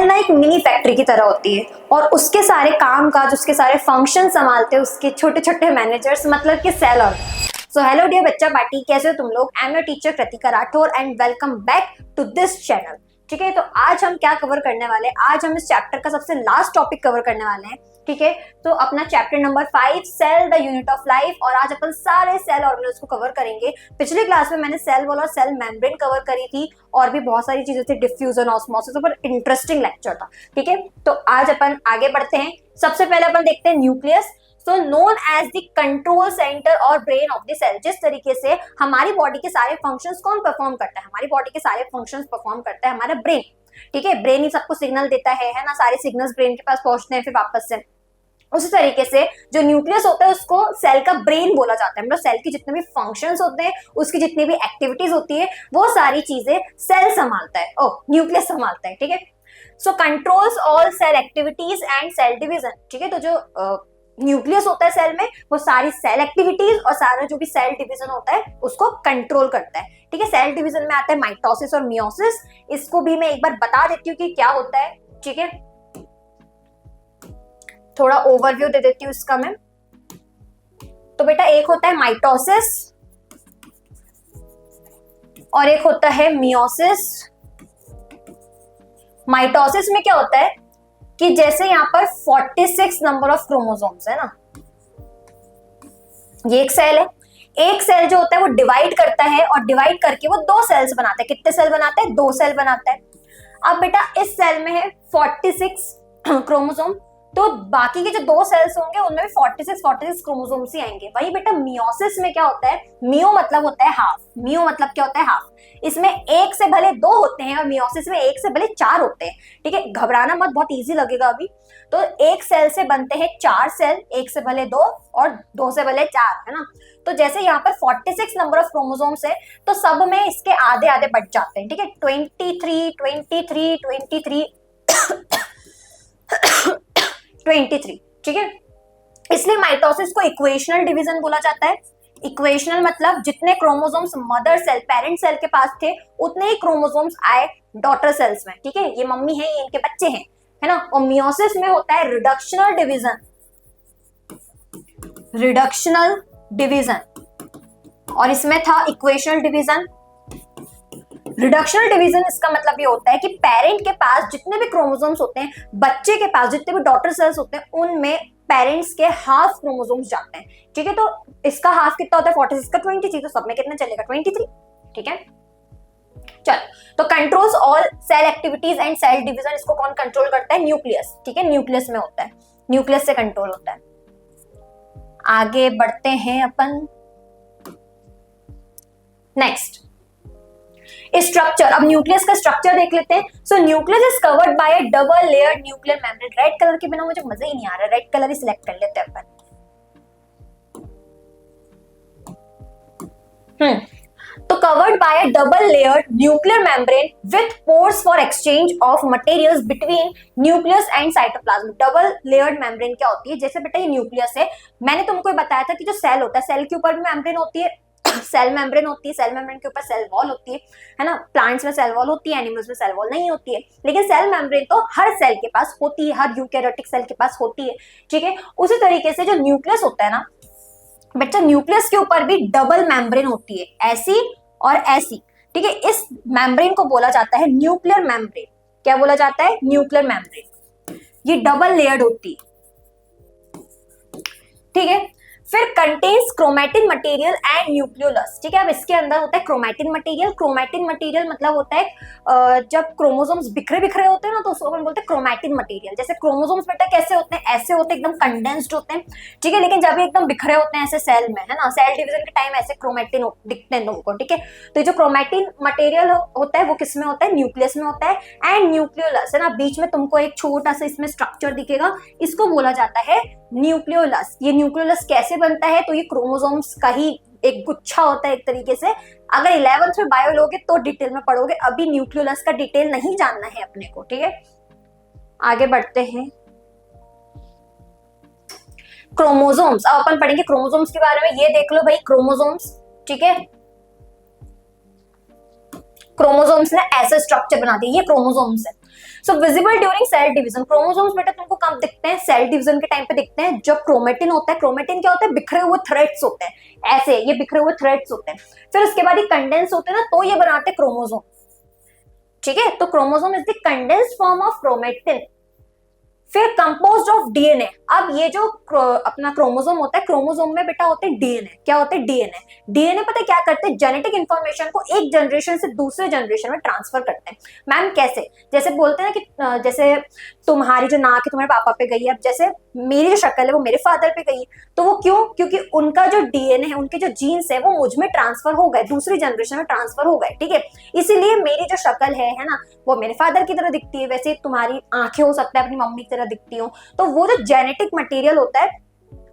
Cell ना एक mini factory की तरह होती है और उसके सारे काम काज, उसके सारे फंक्शन संभालते हैं उसके छोटे छोटे मैनेजर्स, मतलब कि cell organ. So hello dear बच्चा पार्टी, कैसे हो तुम लोग? I am your teacher Kritika Rathore and welcome back to this channel. ठीक है, तो आज हम क्या कवर करने वाले हैं? आज हम इस चैप्टर का सबसे लास्ट टॉपिक कवर करने वाले हैं। ठीक है, तो अपना chapter number 5 cell the unit of life, और आज अपन सारे सेल ऑर्गेनल्स को कवर करेंगे। पिछले क्लास में मैंने सेल वॉल और सेल मेम्ब्रेन कवर करी थी और भी बहुत सारी चीजें थी, डिफ्यूजन, ऑस्मोसिस, पर इंटरेस्टिंग लेक्चर था। ठीक है, तो आज अपन आगे बढ़ते हैं। सबसे पहले अपन देखते हैं nucleus, so known as the control centre और ब्रेन ऑफ द सेल। जिस तरीके से हमारी बॉडी के सारे फंक्शंस कौन परफॉर्म करता है? हमारी बॉडी के सारे फंक्शंस परफॉर्म करता है हमारा ब्रेन। ठीक है, ब्रेन ही सबको सिग्नल देता है ना, सारे सिग्नल्स ब्रेन के पास पहुंचते हैं फिर वापस से। उसी तरीके से जो न्यूक्लियस होता है उसको सेल का ब्रेन बोला जाता है। मतलब सेल की जितने भी फंक्शंस होते हैं, उसकी जितनी भी एक्टिविटीज होती है, वो सारी चीजें सेल संभालता है, न्यूक्लियस संभालता है। ठीक है, so controls all cell activities and cell division. ठीक है, तो जो न्यूक्लियस होता है सेल में, वो सारी सेल एक्टिविटीज और सारा जो भी सेल डिवीजन होता है उसको कंट्रोल करता है। ठीक है, सेल डिवीजन में आता है माइटोसिस और मियोसिस। इसको भी मैं एक बार बता देती हूँ कि क्या होता है। ठीक है, थोड़ा ओवरव्यू दे देती हूँ इसका मैं। तो बेटा एक होता है माइटोसिस और एक होता है मियोसिस। माइटोसिस में क्या होता है कि जैसे यहां पर 46 नंबर ऑफ क्रोमोसोम्स है ना, ये एक सेल है। एक सेल जो होता है वो डिवाइड करता है और डिवाइड करके वो दो सेल्स बनाता है। कितने सेल बनाता है? दो सेल बनाता है। अब बेटा इस सेल में है 46 क्रोमोसोम, तो बाकी के जो दो सेल्स होंगे उनमें भी 46 क्रोमोसोम्स ही आएंगे। वही बेटा मियोसिस में क्या होता है? मियो मतलब होता है हाफ। मियो मतलब क्या होता है? हाफ। इसमें एक से भले दो होते हैं और मियोसिस में एक से भले चार होते हैं। ठीक है, घबराना मत, बहुत इजी लगेगा अभी। तो एक सेल से बनते हैं चार सेल, एक से भले दो और दो से भले चार, है ना। तो जैसे यहाँ पर 46 नंबर ऑफ क्रोमोसोम्स है, तो सब में इसके आधे आधे बच जाते हैं। ठीक है, 23। ठीक है, इसलिए माइटोसिस को इक्वेशनल डिवीजन बोला जाता है। इक्वेशनल मतलब जितने chromosomes mother cell, parent cell के पास थे, उतने ही क्रोमोसोम्स आए डॉटर सेल्स में। ठीक है, ये मम्मी है, ये इनके बच्चे हैं, है ना। और मियोसिस में होता है रिडक्शनल डिवीजन। रिडक्शनल डिवीजन, और इसमें था इक्वेशनल डिवीजन। रिडक्शनल डिवीजन इसका मतलब ये होता है कि पेरेंट के पास जितने भी क्रोमोसोम्स होते हैं, बच्चे के पास जितने भी डॉटर सेल्स होते हैं, उनमें पेरेंट्स के हाफ क्रोमोसोम्स जाते हैं। ठीक है, तो इसका हाफ कितना होता है? 46 का 23, तो सब में कितना चलेगा? 23। ठीक है, चल, तो controls all cell activities and cell division, इसको कौन कंट्रोल करता है? न्यूक्लियस। ठीक है, न्यूक्लियस में होता है, न्यूक्लियस से कंट्रोल होता है। आगे बढ़ते हैं अपन नेक्स्ट स्ट्रक्चर। अब न्यूक्लियस का स्ट्रक्चर देख लेते हैं। सो nucleus is covered by a double layered nuclear membrane. Red colour के बिना मुझे मजा ही नहीं आ रहा, रेड कलर ही सिलेक्ट कर लेते हैं अपन। तो covered by a double layered nuclear membrane with pores for exchange of materials between nucleus and cytoplasm. Double layered membrane क्या होती है? जैसे बेटा ये न्यूक्लियस है, मैंने तुमको बताया था कि जो सेल होता है, सेल के ऊपर भी मेम्ब्रेन होती है, सेल मेम्ब्रेन होती है, सेल मेम्ब्रेन के ऊपर सेल वॉल होती है ना। प्लांट्स में सेल वॉल होती है, एनिमल्स में सेल वॉल नहीं होती है, लेकिन सेल मेम्ब्रेन तो हर सेल के पास होती है, हर यूकैरियोटिक सेल के पास होती है। ठीक है, उसी तरीके से जो न्यूक्लियस होता है ना बच्चा, न्यूक्लियस के ऊपर भी डबल मेम्ब्रेन होती है, ऐसी और ऐसी। ठीक है, इस मेम्ब्रेन को बोला जाता है न्यूक्लियर मेम्ब्रेन। क्या बोला जाता है? Nuclear membrane. ये डबल लेयर्ड होती है। ठीक है, फिर contains chromatin material and nucleolus. ठीक है, अब इसके अंदर होता है क्रोमैटिन मटेरियल। क्रोमैटिन मटेरियल मतलब होता है जब क्रोमोसोम्स बिखरे बिखरे होते हैं ना, तो उसको अपन बोलते हैं क्रोमैटिन मटेरियल। जैसे क्रोमोसोम्स बेटा कैसे होते हैं? ऐसे होते हैं, एकदम कंडेंस्ड होते हैं। ठीक है, लेकिन जब ये एकदम बिखरे होते हैं ऐसे सेल में, है ना, सेल डिवीजन के टाइम ऐसे क्रोमैटिन दिखते हैं तुमको। ठीक है, तो ये जो क्रोमैटिन मटेरियल होता है वो किस में होता है? न्यूक्लियस में होता है। एंड न्यूक्लियोलस है ना, बीच में तुमको एक छोटा सा इसमें स्ट्रक्चर दिखेगा, इसको बोला जाता है न्यूक्लियोलस। ये न्यूक्लियोलस कैसे बनता है? तो ये क्रोमोसोम्स का ही एक गुच्छा होता है एक तरीके से। अगर 11th में बायो लोगे तो डिटेल में पढ़ोगे, अभी न्यूक्लियोलस का डिटेल नहीं जानना है अपने को। ठीक है, आगे बढ़ते हैं। क्रोमोसोम्स, अब अपन पढ़ेंगे क्रोमोसोम्स के बारे में। ये देख लो भाई क्रोमोसोम्स। ठीक है, क्रोमोसोम्स ने ऐसे स्ट्रक्चर बना दिया, ये क्रोमोसोम्स है। So visible during cell division, chromosomes बेटा तुमको कब दिखते हैं? सेल डिवीजन के टाइम पे दिखते हैं, जब क्रोमेटिन होता है। क्रोमेटिन क्या होता है? बिखरे हुए थ्रेड्स होते हैं, ऐसे ये बिखरे हुए थ्रेड्स होते हैं। फिर उसके बाद ये कंडेंस होते हैं ना, तो ये बनाते हैं क्रोमोसोम। ठीक है, तो chromosome is the condensed form of chromatin. फिर कंपोज्ड ऑफ डीएनए। अब ये जो अपना क्रोमोसोम होता है, क्रोमोसोम में बेटा होते हैं डीएनए। क्या होते हैं? डीएनए। डीएनए पता है क्या करते हैं? जेनेटिक इंफॉर्मेशन को एक जनरेशन से दूसरे जनरेशन में ट्रांसफर करते हैं। मैम कैसे? जैसे बोलते हैं ना कि जैसे तुम्हारी जो नाक है तुम्हारे पापा पे गई है, अब जैसे मेरी जो शक्ल है वो मेरे फादर पे गई, तो वो क्यों? क्योंकि उनका जो डीएनए है, उनके जो जीन्स है, वो मुझ में ट्रांसफर हो गए, दूसरी जनरेशन में ट्रांसफर हो गए। ठीक है, इसीलिए मेरी जो शक्ल है ना, वो मेरे फादर की तरह दिखती है। वैसे तुम्हारी आंखें हो सकता है अपनी मम्मी की तरह दिखती हो। तो वो जो जेनेटिक मटेरियल होता है,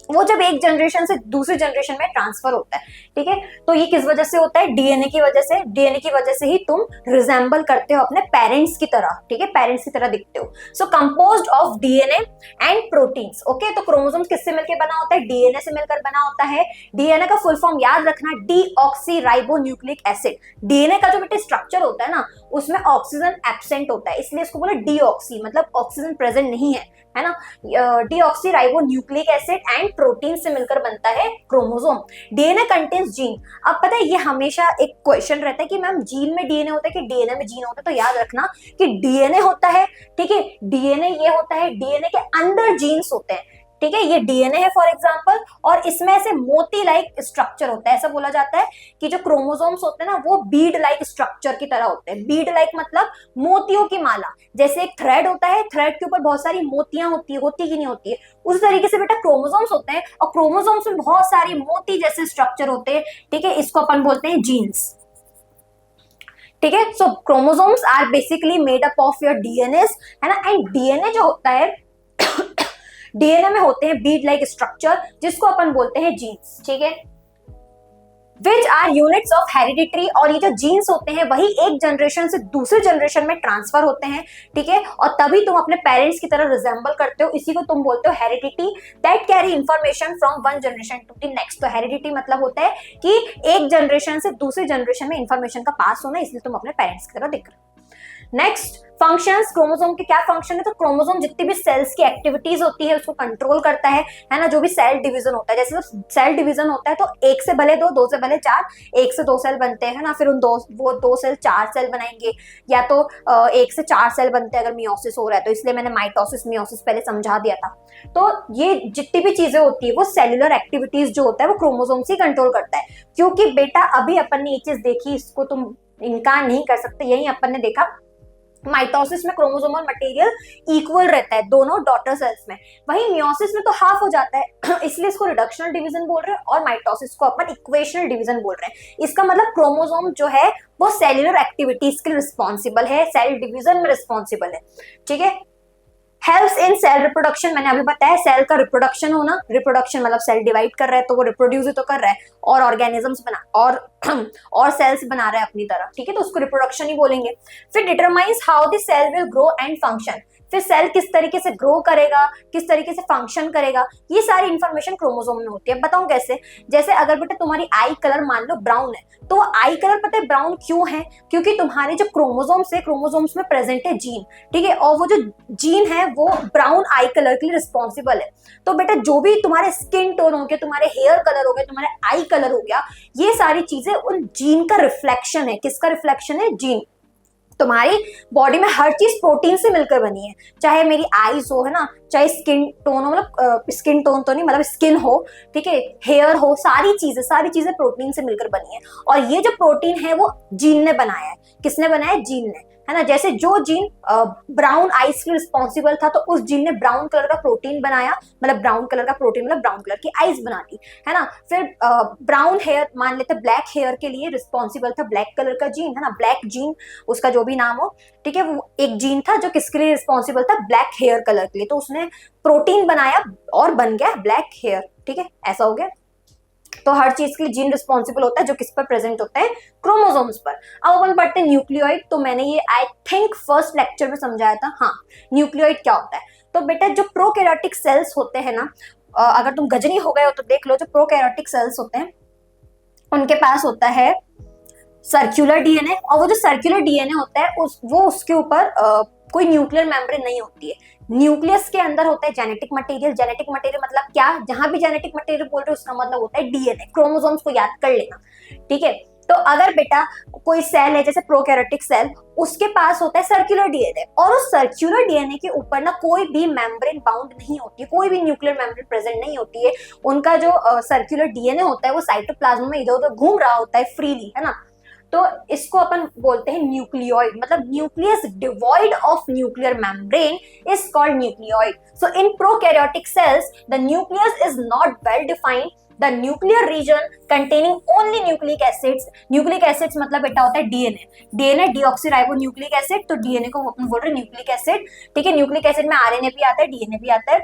वो जब एक जनरेशन से दूसरी जनरेशन में ट्रांसफर होता है। ठीक है, तो ये किस वजह से होता है? डीएनए की वजह से। डीएनए की वजह से ही तुम रिजेंबल करते हो अपने पेरेंट्स की तरह। ठीक है, पेरेंट्स की तरह दिखते हो। So composed of DNA and proteins. Okay, तो क्रोमोसोम किससे मिलकर बना होता है? डीएनए से मिलकर बना होता है। डीएनए का फुल फॉर्म याद रखना, डीऑक्सीराइबोन्यूक्लिक एसिड। डीएनए का जो बेटे स्ट्रक्चर होता है ना, उसमें ऑक्सीजन एब्सेंट होता है, इसलिए इसको बोला डीऑक्सी, मतलब ऑक्सीजन प्रेजेंट नहीं है ना। डीऑक्सीराइबोन्यूक्लिक एसिड एंड प्रोटीन से मिलकर बनता है क्रोमोसोम। DNA contains gene. अब पता है ये हमेशा एक क्वेश्चन रहता है कि मैम जीन में डीएनए होता है कि डीएनए में जीन होता है? तो याद रखना कि डीएनए होता है। ठीक है, डीएनए ये होता है, डीएनए के अंदर जीन्स होते हैं। ठीक है, ये डीएनए है फॉर एग्जांपल, और इसमें ऐसे मोती लाइक स्ट्रक्चर होता है। ऐसा बोला जाता है कि जो क्रोमोसोम्स होते हैं ना, वो बीड लाइक स्ट्रक्चर की तरह होते हैं। बीड लाइक मतलब मोतियों की माला। जैसे एक थ्रेड होता है, थ्रेड के ऊपर बहुत सारी मोतियां होती है, होती की नहीं होती है, उस तरीके से बेटा क्रोमोसोम्स होते हैं, और क्रोमोसोम्स में बहुत सारी मोती जैसे स्ट्रक्चर होते हैं। ठीक है, इसको अपन बोलते हैं जीन्स। ठीक है, so chromosomes are basically made up of your DNA, है ना। एंड डीएनए जो होता है डीएनए में होते हैं बीड लाइक स्ट्रक्चर, जिसको अपन बोलते हैं जीन्स। ठीक है, which are units of hereditary. और ये जो जीन्स होते हैं वही एक जनरेशन से दूसरे जनरेशन में ट्रांसफर होते हैं। ठीक है, और तभी तुम अपने पेरेंट्स की तरह रिजेंबल करते हो। इसी को तुम बोलते हो heredity, that carry information from one generation to the next. तो हेरिडिटी मतलब होता है कि एक जनरेशन से दूसरे जनरेशन में इंफॉर्मेशन का पास होना, इसलिए तुम अपने पेरेंट्स की तरह दिख रहे हो। नेक्स्ट फंक्शंस, क्रोमोसोम के क्या फंक्शन है? तो क्रोमोसोम जितनी भी सेल्स की एक्टिविटीज होती है उसको कंट्रोल करता है ना। जो भी सेल डिवीजन होता है, जैसे जब सेल डिवीजन होता है तो एक से भले दो, दो से भले चार, एक से दो सेल बनते हैं ना, फिर उन वो दो सेल चार सेल बनाएंगे, या तो एक से चार सेल बनते हैं अगर मियोसिस हो रहा है तो। इसलिए मैंने माइटोसिस मियोसिस पहले समझा दिया था। तो ये जितनी भी चीजें होती है वो सेलुलर एक्टिविटीज जो होता है वो क्रोमोसोम से कंट्रोल करता है। क्योंकि बेटा अभी अपन ने ये चीज देखी, इसको तुम इनकार नहीं कर सकते, यही अपन ने देखा, माइटोसिस में क्रोमोसोमल मटेरियल इक्वल रहता है दोनों डॉटर सेल्स में, वही मियोसिस में तो हाफ हो जाता है इसलिए इसको रिडक्शनल डिवीजन बोल रहे हैं, और माइटोसिस को अपन इक्वेशनल डिवीजन बोल रहे हैं। इसका मतलब क्रोमोसोम जो है वो सेल्यूलर एक्टिविटीज के लिए रिस्पॉन्सिबल है, सेल डिवीजन में रिस्पॉन्सिबल है। ठीक है, हेल्प्स इन सेल रिप्रोडक्शन, मैंने अभी बताया सेल का रिप्रोडक्शन होना। रिप्रोडक्शन मतलब सेल डिवाइड कर रहा है तो वो रिप्रोड्यूस ही तो कर रहा है, और ऑर्गेनिजम्स बना और सेल्स बना रहा है अपनी तरह। ठीक है, तो उसको रिप्रोडक्शन ही बोलेंगे। फिर determines how the cell will grow and function. फिर सेल किस तरीके से ग्रो करेगा, किस तरीके से फंक्शन करेगा, ये सारी इंफॉर्मेशन क्रोमोसोम में होती है। बताऊं कैसे? जैसे अगर बेटा तुम्हारी आई कलर मान लो ब्राउन है, तो आई कलर पता है ब्राउन क्यों है? क्योंकि तुम्हारे जो क्रोमोसोम्स है, क्रोमोसोम्स में प्रेजेंट है जीन। ठीक है, और वो जो जीन है वो ब्राउन आई कलर के लिए रिस्पॉन्सिबल है। तो बेटा जो भी तुम्हारे स्किन टोन हो गया, तुम्हारे हेयर कलर हो गया, तुम्हारे आई कलर हो गया, ये सारी चीजें उन जीन का रिफ्लेक्शन है। किसका रिफ्लेक्शन है? जीन। तुम्हारी बॉडी में हर चीज प्रोटीन से मिलकर बनी है, चाहे मेरी आईज हो, है ना, चाहे स्किन टोन हो, मतलब स्किन टोन तो नहीं, मतलब स्किन हो, ठीक है, हेयर हो, सारी चीजें प्रोटीन से मिलकर बनी है। और ये जो प्रोटीन है वो जीन ने बनाया है। किसने बनाया? जीन ने, है ना। जैसे जो जीन ब्राउन आइज के रिस्पॉन्सिबल था, तो उस जीन ने ब्राउन कलर का प्रोटीन बनाया, मतलब ब्राउन कलर का प्रोटीन मतलब ब्राउन कलर की आइज बना दी, है ना। फिर ब्राउन हेयर मान लेते, ब्लैक हेयर के लिए रिस्पॉन्सिबल था ब्लैक कलर का जीन, है ना, ब्लैक जीन, उसका जो भी नाम हो। ठीक है, वो एक जीन था जो किसके लिए रिस्पॉन्सिबल था? ब्लैक हेयर कलर के लिए, तो उसने प्रोटीन बनाया और बन गया ब्लैक हेयर। ठीक है, ऐसा हो गया। तो हर चीज के लिए जीन रिस्पॉन्सिबल होता है, जो किस पर प्रेजेंट होता है? क्रोमोसोम्स पर। अब अपन पढ़ते हैं न्यूक्लियोइड। तो मैंने ये आई थिंक फर्स्ट लेक्चर में समझाया था। हाँ, न्यूक्लियोइड क्या होता है? तो बेटा जो प्रोकैरियोटिक सेल्स होते हैं ना, अगर तुम गजनी हो गए हो तो देख लो, जो प्रोकैरियोटिक सेल्स होते हैं उनके पास होता है सर्क्यूलर डीएनए, और वो जो सर्क्यूलर डीएनए होता है वो उसके ऊपर कोई न्यूक्लियर मेम्ब्रेन नहीं होती है। न्यूक्लियस के अंदर होता है जेनेटिक मटेरियल। जेनेटिक मटेरियल मतलब क्या, जहां भी जेनेटिक मटेरियल बोल रहे हो उसका मतलब होता है डीएनए, क्रोमोसोम्स को याद कर लेना, ठीक है। तो अगर बेटा कोई सेल है जैसे प्रोकैरियोटिक सेल, उसके पास होता है सर्कुलर डीएनए, और उस सर्कुलर डीएनए के ऊपर ना कोई भी मेम्ब्रेन बाउंड नहीं होती है, कोई भी न्यूक्लियर मेम्ब्रेन प्रेजेंट नहीं होती है। उनका जो सर्कुलर डीएनए होता है वो साइटोप्लाज्म में इधर उधर घूम रहा होता है फ्रीली, है ना। तो इसको अपन बोलते हैं न्यूक्लियोइड, मतलब nucleus devoid of nuclear membrane is called nucleoid. So in prokaryotic cells the nucleus is not well defined, the nuclear region containing only nucleic acids। nucleic acids मतलब बेटा होता है डीएनए, डीएनए डीऑक्सीराइबोन्यूक्लिक एसिड, तो DNA को अपन बोल रहे हैं nucleic acid, ठीक है। न्यूक्लिक एसिड में आरएनए भी आता है, डीएनए भी आता है,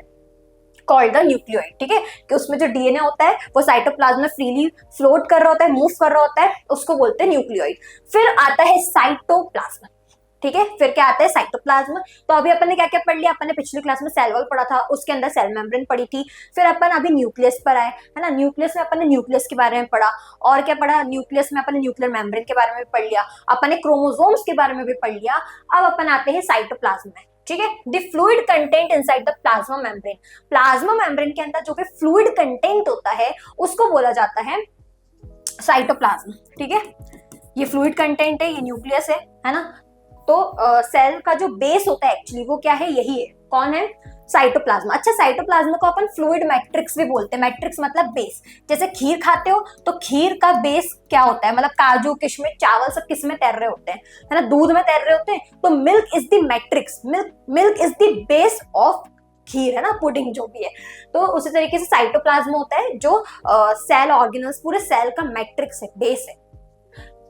कॉल्ड द न्यूक्लियोइड, ठीक है। कि उसमें जो डीएनए होता है वो साइटोप्लाज्म में फ्रीली फ्लोट कर रहा होता है, मूव कर रहा होता है, उसको बोलते हैं न्यूक्लियोइड। फिर आता है साइटोप्लाज्म, ठीक है। फिर क्या आता है साइटोप्लाज्म। तो अभी अपन ने क्या क्या पढ़ लिया, अपन ने पिछली क्लास में सेल वॉल पढ़ा था, उसके अंदर सेल मेम्ब्रेन पढ़ी थी। फिर अपन अभी न्यूक्लियस पर आए, है ना। न्यूक्लियस में अपन ने न्यूक्लियस के बारे में पढ़ा, और क्या पढ़ा, न्यूक्लियस में अपन ने न्यूक्लियर मेम्ब्रेन के बारे में भी पढ़ लिया, अपन ने क्रोमोसोम्स के बारे में भी पढ़ लिया। अब अपन आते हैं साइटोप्लाज्म में, ठीक है। The fluid content inside the plasma membrane. Plasma membrane के अंदर जो भी फ्लूइड कंटेंट होता है उसको बोला जाता है साइटोप्लाज्म, ठीक है। ये फ्लूइड कंटेंट है, ये न्यूक्लियस है ना। तो सेल का जो बेस होता है एक्चुअली वो क्या है, यही है, कौन है, साइटोप्लाज्म। अच्छा, साइटोप्लाज्म को अपन फ्लूइड मैट्रिक्स भी बोलते हैं। मैट्रिक्स मतलब बेस। जैसे खीर खाते हो तो खीर का बेस क्या होता है, मतलब काजू किशमिश चावल सब किस में तैर रहे होते हैं, है ना, दूध में तैर रहे होते हैं। तो milk is the matrix, milk is the base of kheer, है ना, पुडिंग जो भी है। तो उसी तरीके से साइटोप्लाज्म होता है जो सेल ऑर्गेनल्स, पूरे सेल का मैट्रिक्स है, बेस है।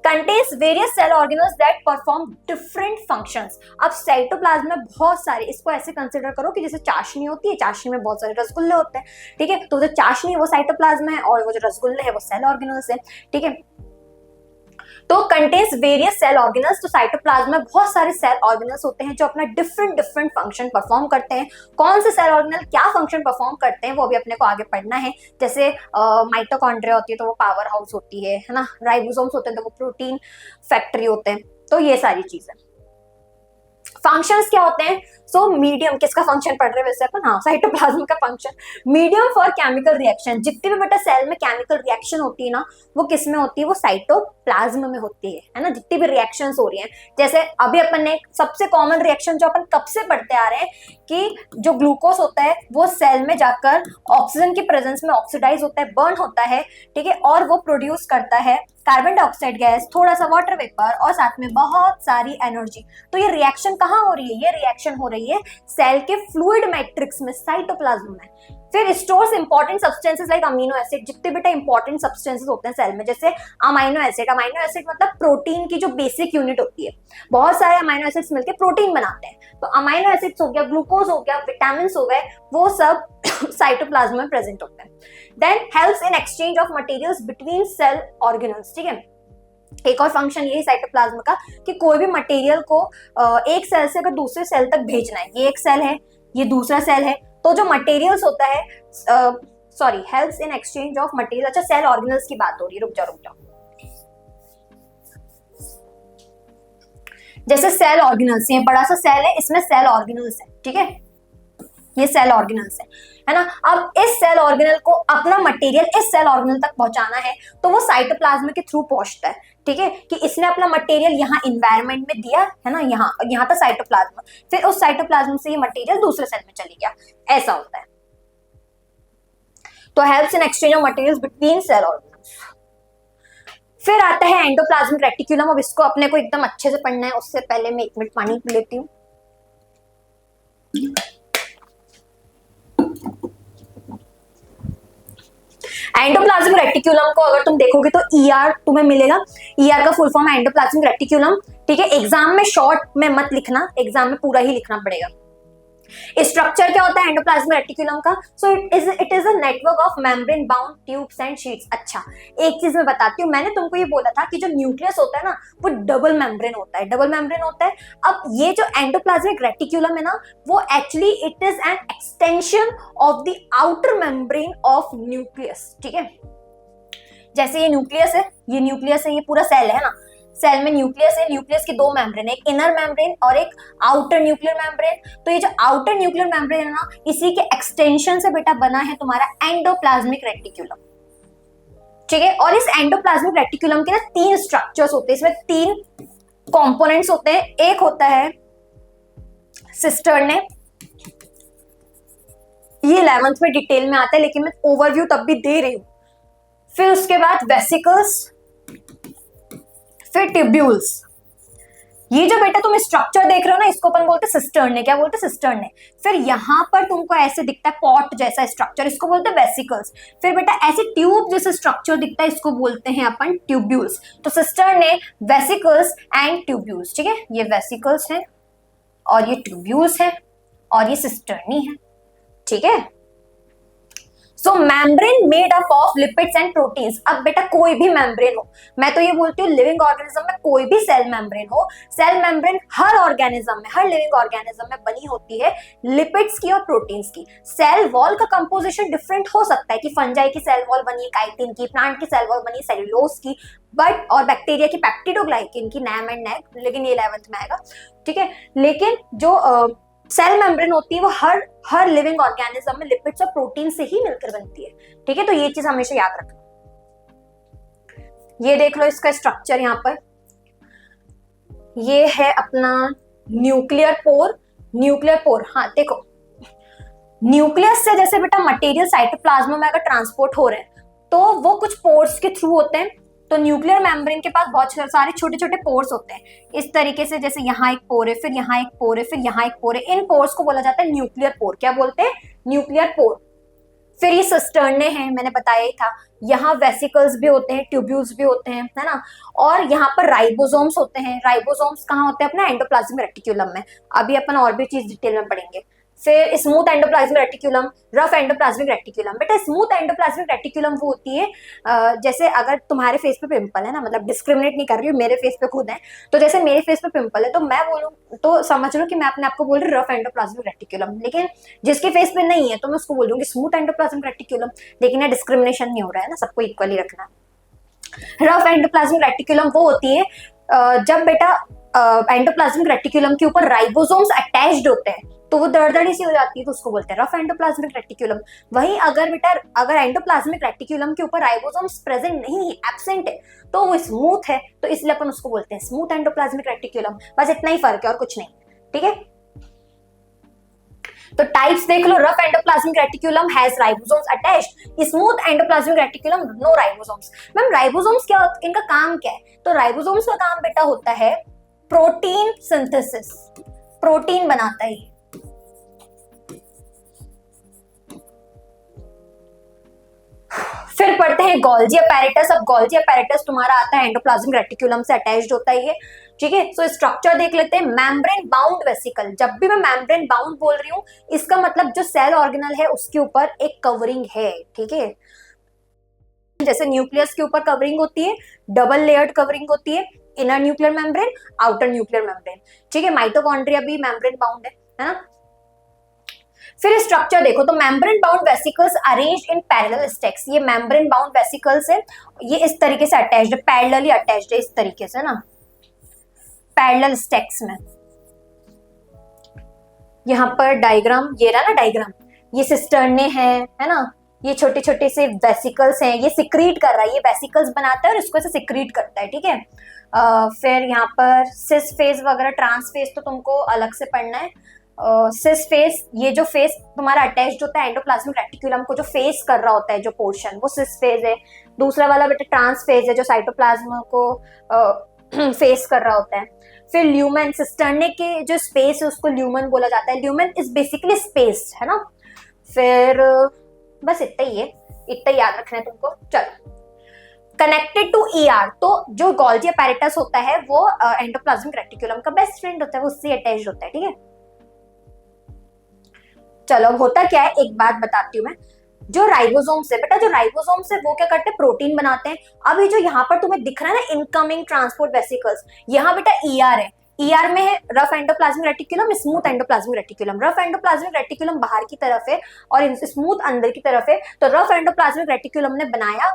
contains various cell organelles that perform different functions। अब साइटोप्लाज्म में बहुत सारे, इसको ऐसे कंसिडर करो कि जैसे चाशनी होती है, चाशनी में बहुत सारे रसगुल्ले होते हैं, ठीक है। तो जो चाशनी है वो साइटोप्लाज्म है, और वो जो रसगुल्ले है वो सेल ऑर्गेनल्स है, ठीक है। तो कंटेन्स वेरियस सेल ऑर्गेनल्स। तो साइटोप्लाज्म में बहुत सारे सेल ऑर्गेनल्स होते हैं जो अपना डिफरेंट डिफरेंट फंक्शन परफॉर्म करते हैं। कौन से सेल ऑर्गेनल क्या फंक्शन परफॉर्म करते हैं वो अभी अपने को आगे पढ़ना है। जैसे माइटोकॉन्ड्रिया होती है तो वो पावर हाउस होती है ना। राइबोसोम्स होते हैं तो वो प्रोटीन फैक्ट्री होते हैं। तो ये सारी चीजें, फंक्शंस क्या होते हैं। सो मीडियम, किसका फंक्शन पढ़ रहे हैं वैसे अपन, हाँ, साइटोप्लाज्म का function, medium for chemical reaction. जितनी भी बेटा सेल में केमिकल रिएक्शन होती है ना, वो किस में होती है, वो साइटोप्लाज्म में होती है ना। जितनी भी रिएक्शंस हो रही हैं, जैसे अभी अपन ने सबसे कॉमन रिएक्शन जो अपन कब से पढ़ते आ रहे हैं कि जो ग्लूकोज होता है वो सेल में जाकर ऑक्सीजन की प्रेजेंस में ऑक्सीडाइज होता है, बर्न होता है, ठीक है, और वो प्रोड्यूस करता है कार्बन डाइऑक्साइड गैस, थोड़ा सा वाटर वेपर, और साथ में बहुत सारी एनर्जी। तो ये रिएक्शन कहाँ हो रही है, ये रिएक्शन हो रही है सेल के फ्लूइड मैट्रिक्स में, साइटोप्लाज्म में। फिर stores important substances like amino acid. जितने बेटा इंपॉर्टेंट सब्सटेंसेस होते हैं सेल में, जैसे अमीनो एसिड। अमीनो एसिड मतलब प्रोटीन की जो बेसिक यूनिट होती है, बहुत सारे अमीनो एसिड्स मिलकर प्रोटीन बनाते हैं। तो अमीनो एसिड्स हो गया, ग्लूकोज हो गया, विटामिन हो गए, वो सब साइटोप्लाज्म में प्रेजेंट होते हैं। Then helps in exchange of materials between cell organelles, ठीक है। एक और फंक्शन यही साइटोप्लाज्म का कि कोई भी मटेरियल को एक सेल से अगर दूसरे सेल तक भेजना है, ये एक सेल है, ये दूसरा सेल है, तो जो मटेरियल्स होता है, sorry, helps in exchange of material. अच्छा, सेल ऑर्गेनल्स की बात हो रही है, रुक जाओ। जैसे सेल ऑर्गेनल्स, ये बड़ा सा सेल है, इसमें सेल ऑर्गेनल्स है, ठीक है, ये सेल ऑर्गेनल्स है ना। अब इस सेल ऑर्गेनल को अपना मटेरियल इस सेल ऑर्गेनल तक पहुंचाना है तो वो साइटोप्लाज्म के थ्रू पहुंचता है, ठीक है। कि इसने अपना मटेरियल यहाँ इन्वायरमेंट में दिया है ना, यहाँ था साइटोप्लाज्म, फिर उस साइटोप्लाज्म से ये मटेरियल दूसरे सेल में चली गया, ऐसा होता है। तो helps in exchange of materials between cell organelles. फिर आता है एंडोप्लाज्मिक रेटिकुलम। अब इसको अपने को एकदम अच्छे से पढ़ना है, उससे पहले मैं 1 मिनट पानी पी लेती हूँ। एंडोप्लाज्मिक रेटिकुलम को अगर तुम देखोगे तो ईआर तुम्हें मिलेगा। ईआर का फुल फॉर्म है एंडोप्लाज्मिक रेटिकुलम, ठीक है। एग्जाम में शॉर्ट में मत लिखना, एग्जाम में पूरा ही लिखना पड़ेगा। स्ट्रक्चर क्या होता है एंडोप्लाज्मिक रेटिकुलम का। So it is a network of membrane bound tubes and sheets. अच्छा, एक चीज मैं बताती हूँ, मैंने तुमको ये बोला था कि जो न्यूक्लियस होता है ना वो डबल मेम्ब्रेन होता है, डबल मेम्ब्रेन होता है। अब ये जो एंडोप्लाज्मिक रेटिकुलम है ना, वो actually it is an extension of the outer membrane of nucleus, ठीक है। जैसे ये न्यूक्लियस है, ये न्यूक्लियस है, ये पूरा सेल है ना, सेल में न्यूक्लियस है, न्यूक्लियस की दो मेम्ब्रेन, एक इनर मेम्ब्रेन और एक आउटर न्यूक्लियर मेम्ब्रेन। तो ये जो आउटर न्यूक्लियर मेम्ब्रेन है ना, इसी के एक्सटेंशन से बेटा बना है तुम्हारा एंडोप्लाज्मिक रेटिकुलम, ठीक है। और इस एंडोप्लाज्मिक रेटिकुलम के ना तीन स्ट्रक्चर्स होते हैं, इसमें तीन कंपोनेंट्स होते हैं। एक होता है सिस्टर्ने, ये 11th में डिटेल में आता है लेकिन मैं ओवरव्यू तब भी दे रही हूं। फिर उसके बाद वेसिकल्स, फिर ट्यूब्यूल्स। ये जो बेटा तुम स्ट्रक्चर देख रहे हो ना, इसको अपन बोलते हैं सिस्टर्ने। क्या बोलते हैं? सिस्टर्ने। फिर यहां पर तुमको ऐसे दिखता है पॉट जैसा स्ट्रक्चर, इसको बोलते हैं वेसिकल्स। फिर बेटा ऐसे ट्यूब जैसा स्ट्रक्चर दिखता है, इसको बोलते हैं अपन ट्यूब्यूल्स। तो सिस्टर्ने, वेसिकल्स एंड ट्यूब्यूल्स, ठीक है। ये वेसिकल्स है और ये ट्यूब्यूल्स है और ये सिस्टर्नी है, ठीक है। So membrane made up of lipids and proteins. अब बेटा कोई भी मेम्ब्रेन हो, मैं तो ये बोलती हूँ लिविंग ऑर्गेनिज्म में कोई भी सेल मेम्ब्रेन हो, सेल मेम्ब्रेन हर ऑर्गेनिज्म में, हर लिविंग ऑर्गेनिज्म में बनी होती है लिपिड्स की और प्रोटीन्स की। सेल वॉल का कंपोजिशन डिफरेंट हो सकता है कि फंजाई की सेल वॉल बनी है काइटिन की, प्लांट की सेल वॉल बनी है सेलुलोज की, बट और बैक्टीरिया की पेप्टिडोग्लाइकिन की, नैम एंड नैग, लेकिन ये 11th में आएगा, ठीक है। लेकिन जो सेल मेम्ब्रेन होती है वो हर लिविंग ऑर्गेनिज्म में लिपिड्स और प्रोटीन से ही मिलकर बनती है, ठीक है। तो ये चीज हमेशा याद रखना। ये देख लो इसका स्ट्रक्चर, यहाँ पर ये है अपना न्यूक्लियर पोर। न्यूक्लियर पोर, हाँ देखो, न्यूक्लियस से जैसे बेटा मटेरियल साइटोप्लाज्म में अगर ट्रांसपोर्ट हो रहे हैं तो वो कुछ पोर्स के थ्रू होते हैं। तो न्यूक्लियर मेम्ब्रेन के पास बहुत सारे छोटे छोटे पोर्स होते हैं इस तरीके से, जैसे यहाँ एक पोर है, फिर यहाँ एक पोर है, फिर यहाँ एक पोर है। इन पोर्स को बोला जाता है न्यूक्लियर पोर। क्या बोलते हैं? Nuclear pore. फिर ये सिस्टर्ने हैं, मैंने बताया ही था। यहाँ वेसिकल्स भी होते हैं, ट्यूब्यूल्स भी होते हैं, है ना। और यहाँ पर राइबोसोम्स होते हैं। राइबोसोम्स कहाँ होते हैं? अपना एंडोप्लाज्मिक रेटिकुलम में। अभी अपन और भी चीज डिटेल में पढ़ेंगे। फिर smooth endoplasmic reticulum, rough endoplasmic reticulum. बेटा स्मूथ एंडोप्लाज्मिक रेटिकुलम वो होती है जैसे अगर तुम्हारे फेस पे पिंपल है ना, मतलब डिस्क्रिमिनेट नहीं कर रही हूँ, मेरे फेस पे खुद है, तो जैसे मेरे फेस पे पिंपल है तो मैं बोलूँ तो समझ लो कि मैं अपने आपको बोल रही हूँ रफ एंडोप्लाज्मिक रेटिकुलम। लेकिन जिसके फेस पे नहीं है तो मैं उसको बोल दूंगी स्मूथ एंडोप्लाज्मिक रेटिकुलम। लेकिन यहाँ डिस्क्रिमिनेशन नहीं हो रहा है ना, सबको इक्वली रखना। रफ एंडोप्लाज्मिक रेटिकुलम वो होती है जब बेटा एंडोप्लाज्मिक रेटिकुलम के ऊपर राइबोसोम्स अटैच्ड होते हैं तो वो दरदरी सी हो जाती है, तो उसको बोलते हैं रफ एंडोप्लाज्मिक रेटिकुलम। वहीं अगर बेटा अगर एंडोप्लाज्मिक रेटिकुलम के ऊपर राइबोसोम्स प्रेजेंट नहीं है, एब्सेंट है, तो वो स्मूथ है, तो इसलिए अपन उसको बोलते हैं स्मूथ एंडोप्लाज्मिक रेटिकुलम। बस इतना ही फर्क है और कुछ नहीं, ठीक है। तो टाइप्स देख लो, rough endoplasmic reticulum has ribosomes attached, smooth endoplasmic reticulum no ribosomes. Ma'am ribosomes क्या, इनका काम क्या है? तो राइबोसोम्स का काम बेटा होता है प्रोटीन सिंथेसिस, प्रोटीन बनाता है। फिर पढ़ते हैं गोल्जी अपैरेटस। अब गोल्जी अपैरेटस तुम्हारा आता है एंडोप्लाज्मिक रेटिकुलम से अटैच्ड होता है ये, ठीक है। सो स्ट्रक्चर देख लेते हैं। Membrane bound vesicle. जब भी मैं मेम्ब्रेन बाउंड बोल रही हूँ इसका मतलब जो सेल ऑर्गेनल है उसके ऊपर एक कवरिंग है, ठीक है। जैसे न्यूक्लियस के ऊपर कवरिंग होती है, डबल लेयर्ड कवरिंग होती है, inner nuclear membrane, outer nuclear membrane, ठीक है। माइटोकॉन्ड्रिया भी मेम्ब्रेन बाउंड है ना। फिर स्ट्रक्चर देखो, तो membrane bound vesicles arranged in parallel stacks. ये मेम्ब्रेन बाउंड वेसिकल्स है, ये इस तरीके से अटैच्ड है, पैरेलली अटैच्ड है इस तरीके से ना, पैरेलल स्टैक्स में। यहाँ पर डायग्राम, ये रहा ना डायग्राम, ये सिस्टर्ने है ना। ये छोटे छोटे से वेसिकल्स हैं, ये सिक्रीट कर रहा है, ये वेसिकल्स बनाता है और इसको ऐसे सिक्रीट करता है, ठीक है। फिर यहाँ पर सिस फेज वगैरह, ट्रांस फेज तो तुमको अलग से पढ़ना है। सिस फेस, ये जो फेस तुम्हारा अटैच्ड होता है एंडोप्लाज्मिक रेटिकुलम को, जो फेस कर रहा होता है जो पोर्शन, वो सिस फेज है। दूसरा वाला बेटा ट्रांस फेज है जो साइटोप्लाज्म को फेस कर रहा होता है। फिर ल्यूमेन, सिस्टर्ने के जो स्पेस है उसको ल्यूमेन बोला जाता है। ल्यूमेन इज बेसिकली स्पेस, है ना। फिर बस इतना ही है, इतना याद रखना है तुमको। चलो, कनेक्टेड टू ईआर, तो जो गोल्जी अपैरेटस होता है वो एंडोप्लाज्मिक रेटिकुलम का बेस्ट फ्रेंड होता है, वो उससे अटैच्ड होता है, ठीक है। चलो, होता क्या है एक बात बताती हूँ मैं। जो राइबोसोम्स है बेटा, जो राइबोसोम्स है वो क्या करते हैं? प्रोटीन बनाते हैं। अब ये जो यहाँ पर तुम्हें दिख रहा है ना इनकमिंग ट्रांसपोर्ट वेसिकल्स, यहाँ बेटा ईआर है। ईआर में है rough endoplasmic reticulum, smooth endoplasmic reticulum. Rough endoplasmic reticulum बाहर की तरफ है और स्मूथ अंदर की तरफ है। तो रफ एंडोप्लाज्मिक रेटिकुलम ने बनाया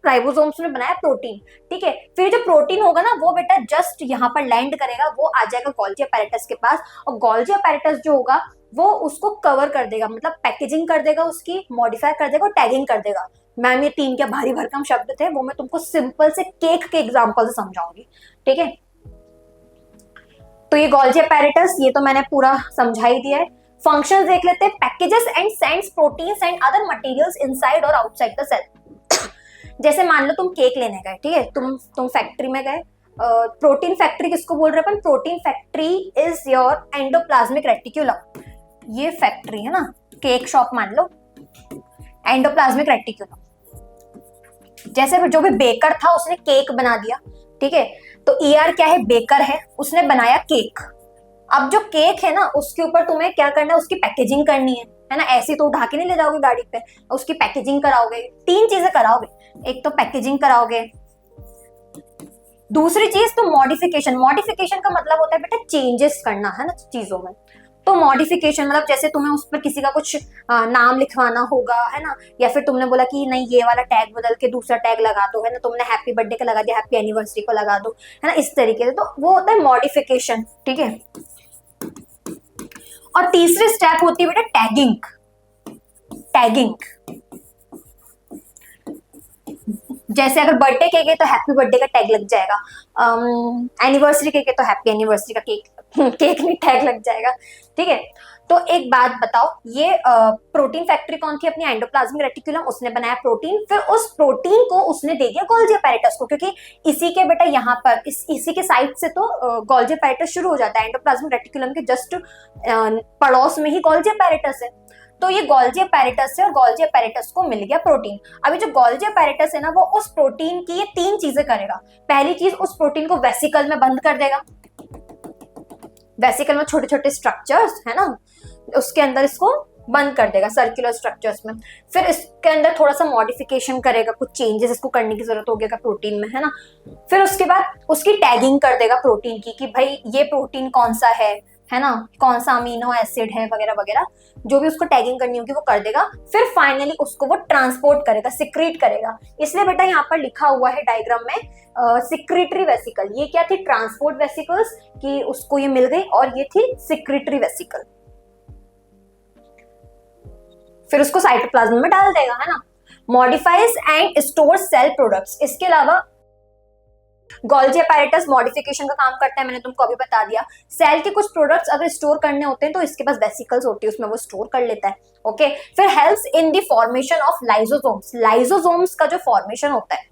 राइबोसोम्स ने बनाया प्रोटीन, ठीक है। फिर जो प्रोटीन होगा ना वो बेटा जस्ट यहाँ पर लैंड करेगा, वो आ जाएगा गोल्जी अपैरेटस के पास, और गोल्जी अपैरेटस जो होगा वो उसको कवर कर देगा, मतलब पैकेजिंग कर देगा, उसकी मॉडिफाई कर देगा और टैगिंग कर देगा। मैम ये 3 क्या भारी भरकम शब्द थे, वो मैं तुमको सिंपल से केक के एग्जांपल से समझाऊंगी, ठीक है। तो ये गोल्जी अपैरेटस, ये तो मैंने पूरा समझा ही दिया है। फंक्शंस देख लेते हैं। Packages and sends proteins and other materials inside और आउटसाइड द सेल। जैसे मान लो तुम केक लेने गए, ठीक है, तुम फैक्ट्री में गए। प्रोटीन फैक्ट्री किसको बोल रहे हैं अपन? Protein factory is your endoplasmic reticulum. ये फैक्ट्री है ना, केक शॉप मान लो, एंडोप्लाज्मिक रेटिक्यूलम। जैसे जो भी बेकर था उसने केक बना दिया, ठीक है, तो ईआर क्या है? बेकर है, उसने बनाया केक। अब जो केक है ना उसके ऊपर तुम्हें क्या करना है? उसकी पैकेजिंग करनी है ना। ऐसे तो उठा के नहीं ले जाओगे गाड़ी पे, उसकी पैकेजिंग कराओगे। 3 चीजें कराओगे, एक तो पैकेजिंग कराओगे, दूसरी चीज तो मॉडिफिकेशन। मॉडिफिकेशन का मतलब होता है बेटा चेंजेस करना, है ना, चीजों में। तो मॉडिफिकेशन मतलब जैसे तुम्हें उस पर किसी का कुछ नाम लिखवाना होगा, है ना, या फिर तुमने बोला कि नहीं ये वाला टैग बदल के दूसरा टैग लगा दो, है ना, तुमने हैप्पी बर्थडे का लगा दिया हैप्पी एनिवर्सरी को लगा दो, है ना, इस तरीके से। तो वो होता है मॉडिफिकेशन, ठीक है। और तीसरी स्टेप होती है बेटा टैगिंग। टैगिंग जैसे अगर बर्थडे केक है तो हैप्पी बर्थडे का टैग लग जाएगा, एनिवर्सरी केक है तो हैप्पी एनिवर्सरी का केक में टैग लग जाएगा, ठीक है। तो एक बात बताओ, ये प्रोटीन फैक्ट्री कौन थी? अपनी एंडोप्लाज्मिक रेटिकुलम, उसने बनाया प्रोटीन, फिर उस प्रोटीन को उसने दे दिया गोल्जी अपैरेटस को, क्योंकि इसी के बेटा यहाँ पर इसी के साइड से तो गोल्जी अपैरेटस शुरू हो जाता है। एंडोप्लाज्मिक रेटिकुलम के जस्ट पड़ोस में ही गोल्जी अपैरेटस है। तो ये गोल्जी अपैरेटस है और गोल्जी अपैरेटस को मिल गया प्रोटीन। अभी जो गोल्जी अपैरेटस है ना वो उस प्रोटीन की ये 3 चीजें करेगा। पहली चीज, उस प्रोटीन को वेसिकल में बंद कर देगा। वेसिकल में छोटे छोटे स्ट्रक्चर्स है ना, उसके अंदर इसको बंद कर देगा, सर्कुलर स्ट्रक्चर्स में। फिर इसके अंदर थोड़ा सा मॉडिफिकेशन करेगा, कुछ चेंजेस इसको करने की जरूरत होगी प्रोटीन में, है ना। फिर उसके बाद उसकी टैगिंग कर देगा प्रोटीन की कि भाई ये प्रोटीन कौन सा है ना, कौन सा अमीनो एसिड है वगैरह वगैरह, जो भी उसको टैगिंग करनी होगी वो कर देगा। फिर फाइनली उसको वो ट्रांसपोर्ट करेगा, सिक्रीट करेगा। इसलिए बेटा यहाँ पर लिखा हुआ है डायग्राम में सिक्रीटरी वेसिकल। ये क्या थी? ट्रांसपोर्ट वेसिकल्स, कि उसको ये मिल गई, और ये थी सिक्रीटरी वेसिकल। फिर उसको साइटोप्लाज्म में डाल देगा, है ना। Modifies and store cell products. इसके अलावा गोल्जी अपैरेटस मॉडिफिकेशन का काम करता है, मैंने तुमको अभी बता दिया। सेल के कुछ प्रोडक्ट्स अगर स्टोर करने होते हैं तो इसके पास वेसिकल्स होती है, उसमें वो स्टोर कर लेता है, ओके। फिर helps in the formation of lysosomes. Lysosomes का जो फॉर्मेशन होता है,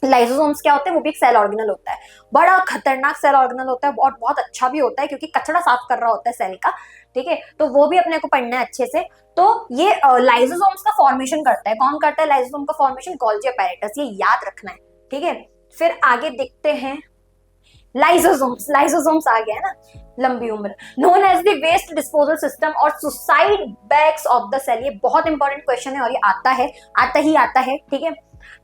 लाइसोसोम्स क्या होते हैं? वो भी एक सेल ऑर्गेनल होता है, बड़ा खतरनाक सेल ऑर्गेनल होता है, और बहुत अच्छा भी होता है क्योंकि कचरा साफ कर रहा होता है सेल का, ठीक है। तो वो भी अपने को पढ़ना है अच्छे से। तो ये लाइसोसोम्स का फॉर्मेशन करता है। कौन करता है लाइसोसोम का फॉर्मेशन? गोल्जी अपैरेटस, ये याद रखना है, ठीक है। फिर आगे देखते हैं लाइसोसोम्स। लाइसोसोम्स आ गया है ना, लंबी उम्र। Known as the waste disposal system और suicide bags of the cell. ये बहुत इंपॉर्टेंट क्वेश्चन है और ये आता है, ठीक है।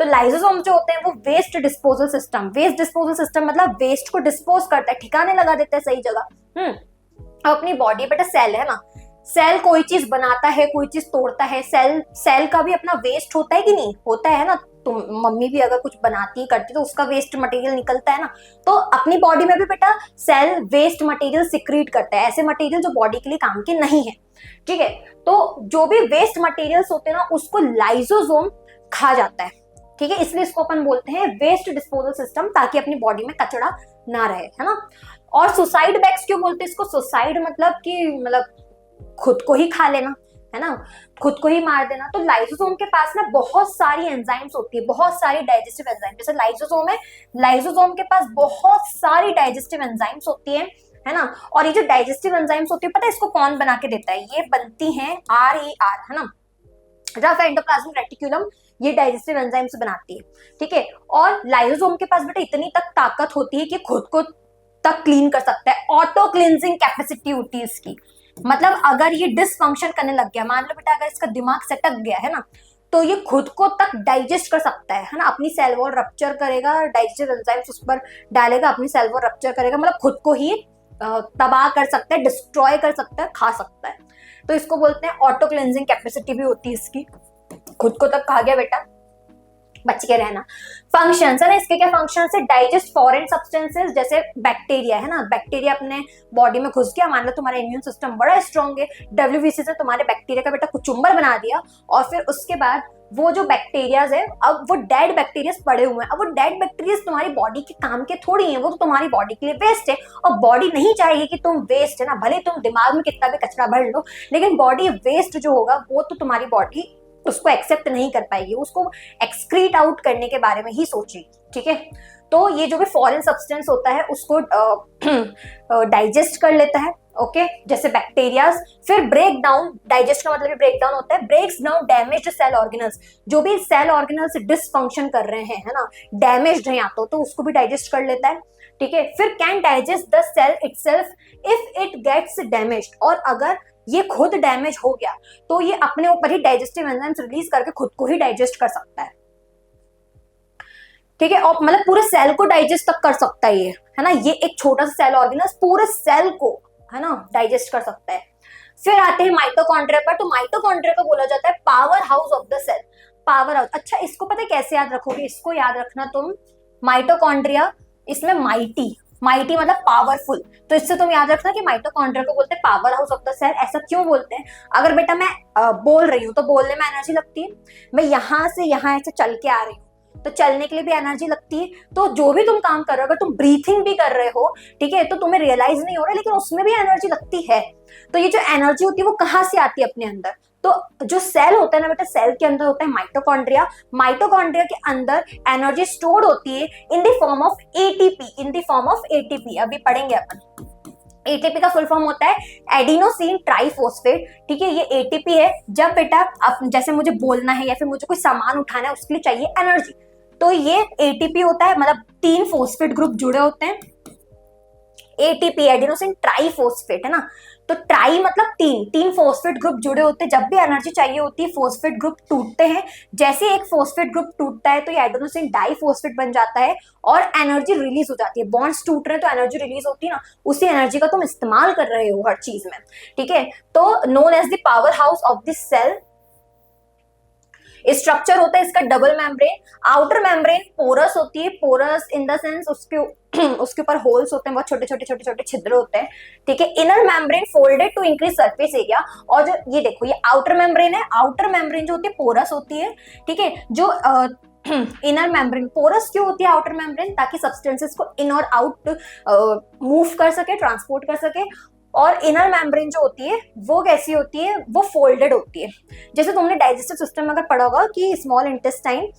तो लाइसोसोम जो होते हैं वो waste disposal system. Waste disposal system मतलब वेस्ट को डिस्पोज करता है, ठिकाने लगा देता है सही जगह। अपनी बॉडी बेटा सेल है ना, सेल कोई चीज बनाता है, कोई चीज तोड़ता है। सेल का भी अपना वेस्ट होता है कि नहीं होता है ना। तुम मम्मी भी अगर कुछ बनाती करती तो उसका वेस्ट मटेरियल निकलता है ना। तो अपनी बॉडी में भी बेटा सेल वेस्ट मटेरियल सिक्रीट करता है, ऐसे मटेरियल जो बॉडी के लिए काम के नहीं है, ठीक है। तो जो भी वेस्ट मटेरियल्स होते हैं ना उसको लाइसोसोम खा जाता है, ठीक है। इसलिए इसको अपन बोलते हैं वेस्ट डिस्पोजल सिस्टम, ताकि अपनी बॉडी में कचरा ना रहे, है ना। और सुसाइड बैग्स क्यों बोलते हैं इसको? सुसाइड मतलब खुद को ही खा लेना, है ना, खुद को ही मार देना। तो लाइसोसोम के पास ना बहुत सारी एंजाइम्स होती है, बहुत सारी डाइजेस्टिव एंजाइम। जैसे लाइसोसोम है, लाइसोसोम के पास बहुत सारी डाइजेस्टिव एंजाइम्स होती है ना। और ये जो डाइजेस्टिव एंजाइम्स होती है पता है इसको कौन बना के देता है? ये बनती है RER, है ना, रफ एंडोप्लाज्मिक रेटिकुलम, ये डाइजेस्टिव एंजाइम्स बनाती है, ठीक है। और लाइसोसोम के पास बेटा इतनी तक ताकत होती है कि खुद को तक क्लीन कर सकता है, ऑटो क्लींजिंग कैपेसिटी होती है इसकी। मतलब अगर ये डिसफंक्शन करने लग गया, मान लो बेटा अगर इसका दिमाग सटक गया है ना, तो ये खुद को तक डाइजेस्ट कर सकता है ना। अपनी सेल वॉल रप्चर करेगा, डाइजेस्टिव एंजाइम्स उस पर डालेगा, अपनी सेल वॉल रप्चर करेगा, मतलब खुद को ही तबाह कर सकता है, डिस्ट्रॉय कर सकता है, खा सकता है। तो इसको बोलते हैं ऑटो क्लींजिंग कैपेसिटी भी होती है इसकी, खुद को तक खा गया बेटा बच के रहना। फंक्शंस है ना, इसके क्या फंक्शंस है? डाइजेस्ट फॉरेन सब्सटेंसेस, जैसे बैक्टीरिया है ना, बैक्टीरिया अपने बॉडी में घुस गया, मान लो तुम्हारा इम्यून सिस्टम बड़ा स्ट्रॉन्ग है, डब्ल्यूबीसी से तुम्हारे बैक्टीरिया का बेटा कुचुम्बर बना दिया, और फिर उसके बाद वो जो बैक्टीरियाज है, अब वो डेड बैक्टीरियाज पड़े हुए हैं, अब वो डेड बैक्टीरियाज तुम्हारी बॉडी के काम के थोड़ी हैं, वो तो तुम्हारी बॉडी के लिए वेस्ट है, और बॉडी नहीं चाहेगी कि तुम वेस्ट है ना, भले तुम दिमाग में कितना भी कचरा भर लो, लेकिन बॉडी वेस्ट जो होगा वो तो तुम्हारी बॉडी उसको एक्सेप्ट नहीं कर पाएगी, उसको एक्सक्रीट आउट करने के बारे में ही सोचेगी, ठीक है। तो ये जो भी फॉरेन सब्सटेंस होता है उसको डाइजेस्ट कर लेता है, ओके, जैसे बैक्टीरियाज। फिर ब्रेक डाउन, डाइजेस्ट का मतलब ब्रेक डाउन होता है, breaks down damaged cell organelles, जो भी सेल ऑर्गेनल्स डिसफंक्शन कर रहे हैं, है ना, डैमेज्ड है या तो उसको भी डाइजेस्ट कर लेता है, ठीक है। फिर can digest the cell itself if it gets damaged, और अगर ये खुद डैमेज हो गया तो ये अपने ऊपर ही डाइजेस्टिव एंजाइम्स रिलीज करके खुद को ही डाइजेस्ट कर सकता है, ठीक है, और मतलब पूरे सेल को डाइजेस्ट तक कर सकता है ये, है ना, ये एक छोटा सा सेल ऑर्गेनल्स पूरे सेल को, है ना, डाइजेस्ट कर सकता है। फिर आते हैं माइटोकॉन्ड्रिया पर, तो माइटोकॉन्ड्रिया को बोला जाता है power house of the cell, power house. अच्छा, इसको पता है कैसे याद रखोगे? इसको याद रखना तुम, माइटोकॉन्ड्रिया, इसमें माइटी, माइटी मतलब पावरफुल, तो इससे तुम याद रखना कि माइटोकॉन्ड्रिया को बोलते हैं power house of the cell. ऐसा क्यों बोलते हैं? अगर बेटा मैं बोल रही हूँ तो बोलने में एनर्जी लगती है, मैं यहाँ से यहाँ ऐसे चल के आ रही हूँ तो चलने के लिए भी एनर्जी लगती है, तो जो भी तुम काम कर रहे हो, अगर तुम ब्रीथिंग भी कर रहे हो, ठीक है, तो तुम्हें रियलाइज नहीं हो रहा लेकिन उसमें भी एनर्जी लगती है। तो ये जो एनर्जी होती है वो कहाँ से आती है? अपने अंदर। तो जो सेल होता है ना बेटा, सेल के अंदर होता है माइटोकॉन्ड्रिया, माइटोकॉन्ड्रिया के अंदर एनर्जी स्टोर होती है in the form of ATP, in the form of ATP, अभी पढ़ेंगे अपन। एटीपी का फुल फॉर्म होता है एडिनोसिन ट्राइफॉस्फेट, ठीक है, ये एटीपी है। जब बेटा जैसे मुझे बोलना है या फिर मुझे कोई सामान उठाना है उसके लिए चाहिए एनर्जी, तो ये एटीपी होता है, मतलब 3 फॉस्फेट ग्रुप जुड़े होते हैं, एटीपी एडिनोसिन ट्राइफॉस्फेट, है ना, तो ट्राई मतलब 3 फॉस्फेट ग्रुप जुड़े होते हैं। जब भी एनर्जी चाहिए होती है फॉस्फेट ग्रुप टूटते हैं, जैसे एक फॉस्फेट ग्रुप टूटता है तो ये एडिनोसिन डाइफॉस्फेट बन जाता है और एनर्जी रिलीज हो जाती है। बॉन्ड्स टूट रहे हैं तो एनर्जी रिलीज होती है ना, उसी एनर्जी का तुम इस्तेमाल कर रहे हो हर चीज में, ठीक है। तो known as the power house of this cell. Structure होता है इसका double membrane, outer membrane porous होती है, पोरस इन द सेंस उसके ऊपर होल्स होते हैं, बहुत छोटे छोटे छोटे छोटे छिद्र होते हैं, ठीक है। Inner membrane folded to increase surface area, और जो ये देखो ये आउटर मेम्ब्रेन है, आउटर मेम्ब्रेन जो होती है पोरस होती है, ठीक है। जो इनर मेम्ब्रेन पोरस क्यों होती है आउटर मेम्ब्रेन? ताकि सब्सटेंसेस को इन और आउट मूव कर सके, ट्रांसपोर्ट कर सके। और इनर मेम्ब्रेन जो होती है वो कैसी होती है? वो फोल्डेड होती है। जैसे तुमने डाइजेस्टिव सिस्टम में अगर पढ़ा होगा कि स्मॉल इंटेस्टाइन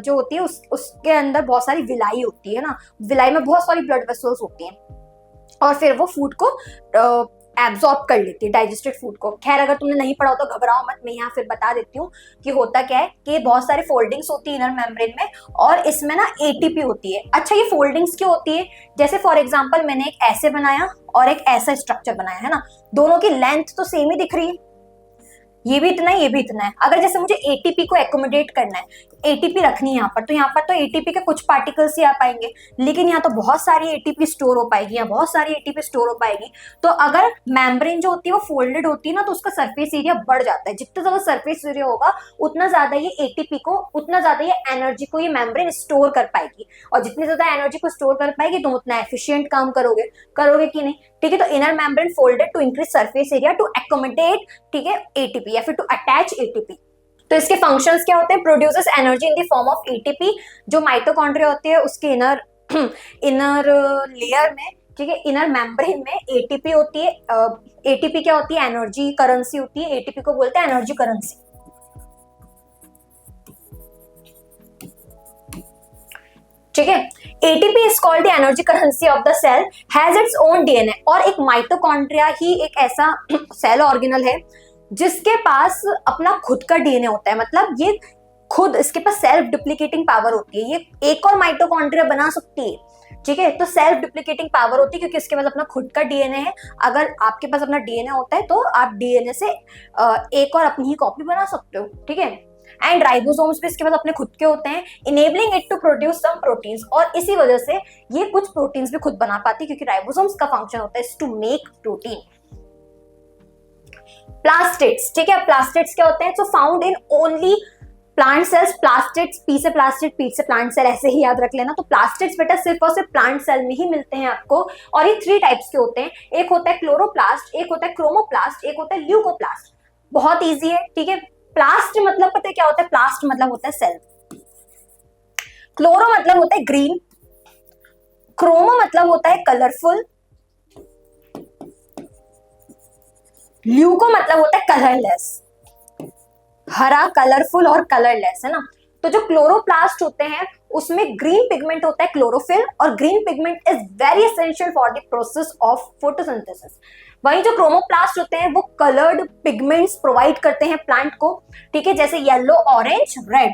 जो होती है उसके अंदर बहुत सारी विलाई होती है ना, विलाई में बहुत सारी ब्लड वेसल्स होती हैं और फिर वो फूड को एब्जॉर्ब कर लेती है, डाइजेस्टेड फूड को। खैर अगर तुमने नहीं पढ़ा हो तो घबराओ मत, मैं यहाँ फिर बता देती हूँ कि होता क्या है कि बहुत सारे फोल्डिंग्स होती है इनर मेम्ब्रेन में और इसमें ना एटीपी होती है। अच्छा, ये फोल्डिंग्स क्यों होती है? जैसे फॉर एग्जांपल मैंने एक ऐसे बनाया और एक ऐसा स्ट्रक्चर बनाया, है ना, दोनों की लेंथ तो सेम ही दिख रही है, ये भी इतना है ये भी इतना है। अगर जैसे मुझे एटीपी को एकोमोडेट करना है, एटीपी रखनी है यहाँ पर, तो यहाँ पर तो एटीपी के कुछ पार्टिकल्स ही आ पाएंगे, लेकिन यहाँ तो बहुत सारी एटीपी स्टोर हो पाएगी, यहाँ बहुत सारी एटीपी स्टोर हो पाएगी। तो अगर मेम्ब्रेन जो होती है वो फोल्डेड होती है ना, तो उसका सरफेस एरिया बढ़ जाता है। जितना ज्यादा सरफेस एरिया होगा उतना ज्यादा ये एटीपी को, उतना ज्यादा ये एनर्जी को ये मेम्ब्रेन स्टोर कर पाएगी, और जितनी ज्यादा एनर्जी को स्टोर कर पाएगी तुम उतना एफिशिएंट काम करोगे कि नहीं, ठीक है। तो inner membrane folded to increase surface area to accommodate, ठीक है, एटीपी या फिर टू अटैच एटीपी। तो इसके फंक्शंस क्या होते हैं? Produces energy in the form of ATP. जो माइटोकॉन्ड्रिया होती है उसके इनर लेयर में, ठीक है, इनर मेम्ब्रेन में एटीपी होती है। एटीपी क्या होती है? एनर्जी करेंसी होती है, एटीपी को बोलते हैं एनर्जी करेंसी, ठीक है। ATP is called the energy currency of the cell, has its own DNA. और एक माइटोकॉन्ड्रिया ही एक ऐसा सेल ऑर्गेनल है जिसके पास अपना खुद का डीएनए होता है, मतलब ये खुद, इसके पास सेल्फ डुप्लीकेटिंग पावर होती है, ये एक और माइटोकॉन्ड्रिया बना सकती है, ठीक है। तो सेल्फ डुप्लीकेटिंग पावर होती है क्योंकि इसके पास अपना खुद का डीएनए है। अगर आपके पास अपना डीएनए होता है तो आप डीएनए से एक और अपनी ही कॉपी बना सकते हो, ठीक है। एंड राइबोसोम्स भी इसके पास अपने खुद के होते हैं, enabling it to produce some proteins, और इसी वजह से ये कुछ प्रोटीन्स भी खुद बना पाती है क्योंकि राइबोसोम्स का फंक्शन होता है टू मेक प्रोटीन। प्लास्टिड्स, ठीक है, प्लास्टिड्स क्या होते हैं? So found in only plant cells, plastids, P से प्लास्टिड, पी से प्लांट सेल, ऐसे ही याद रख लेना। तो प्लास्टिड्स बेटा सिर्फ और सिर्फ प्लांट सेल में ही मिलते हैं आपको, और ये 3 टाइप्स के होते हैं। एक होता है क्लोरोप्लास्ट, एक होता है क्रोमोप्लास्ट, एक होता है ल्यूकोप्लास्ट। बहुत इजी है, ठीक है। प्लास्ट मतलब पता है क्या होता है? प्लास्ट मतलब होता है सेल, क्लोरो मतलब होता है ग्रीन, क्रोमो मतलब होता है कलरफुल, ल्यूको मतलब होता है कलरलेस, हरा, कलरफुल और कलरलेस, है ना। तो जो क्लोरोप्लास्ट होते हैं उसमें ग्रीन पिगमेंट होता है क्लोरोफिल, और green pigment is very essential for the process of photosynthesis. वहीं जो क्रोमोप्लास्ट होते हैं वो कलर्ड पिगमेंट्स प्रोवाइड करते हैं प्लांट को, ठीक है, जैसे येलो, ऑरेंज, रेड।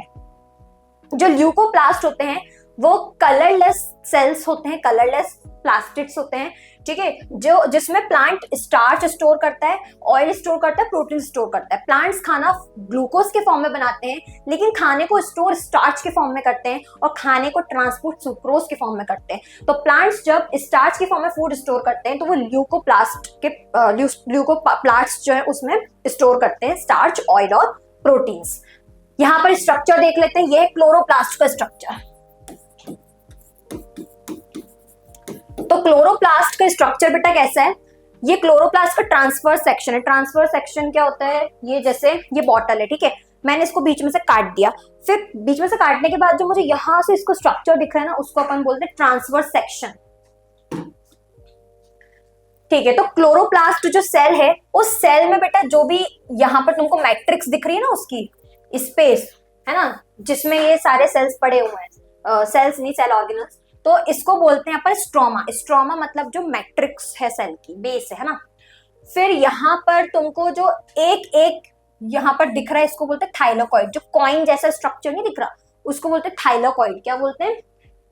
जो ल्यूकोप्लास्ट होते हैं वो कलरलेस सेल्स होते हैं, कलरलेस प्लास्टिड्स होते हैं, ठीक है, जो जिसमें प्लांट स्टार्च स्टोर करता है, ऑयल स्टोर करता है, प्रोटीन स्टोर करता है। प्लांट्स खाना ग्लूकोज के फॉर्म में बनाते हैं, लेकिन खाने को स्टोर स्टार्च के फॉर्म में करते हैं, और खाने को ट्रांसपोर्ट सुक्रोज के फॉर्म में करते हैं। तो प्लांट्स जब स्टार्च के फॉर्म में फूड स्टोर करते हैं तो वो ल्यूकोप्लास्ट जो है उसमें स्टोर करते हैं स्टार्च, ऑयल और प्रोटीन्स। यहां पर स्ट्रक्चर देख लेते हैं, ये क्लोरोप्लास्ट का स्ट्रक्चर। तो क्लोरोप्लास्ट का स्ट्रक्चर बेटा कैसा है? ये क्लोरोप्लास्ट का ट्रांसफर सेक्शन है। ट्रांसफर सेक्शन क्या होता है? ये जैसे ये बॉटल है, ठीक है, मैंने इसको बीच में से काट दिया, फिर बीच में से काटने के बाद जो मुझे यहां से इसको स्ट्रक्चर दिख रहा है ना, उसको अपन बोलते हैं ट्रांसफर सेक्शन, ठीक है। तो क्लोरोप्लास्ट जो सेल है, उस सेल में बेटा जो भी यहाँ पर तुमको मैट्रिक्स दिख रही है ना, उसकी स्पेस है ना, जिसमें ये सारे सेल्स पड़े हुए हैं, सेल्स नहीं, सेल ऑर्गेनल्स, तो इसको बोलते हैं अपन स्ट्रोमा। स्ट्रोमा मतलब जो मैट्रिक्स है सेल की, बेस है ना। फिर यहाँ पर तुमको जो एक एक यहाँ पर दिख रहा है, इसको बोलते हैं थाइलाकॉइड। जो कॉइन जैसा स्ट्रक्चर नहीं दिख रहा, उसको बोलते हैं थाइलाकॉइड। क्या बोलते हैं?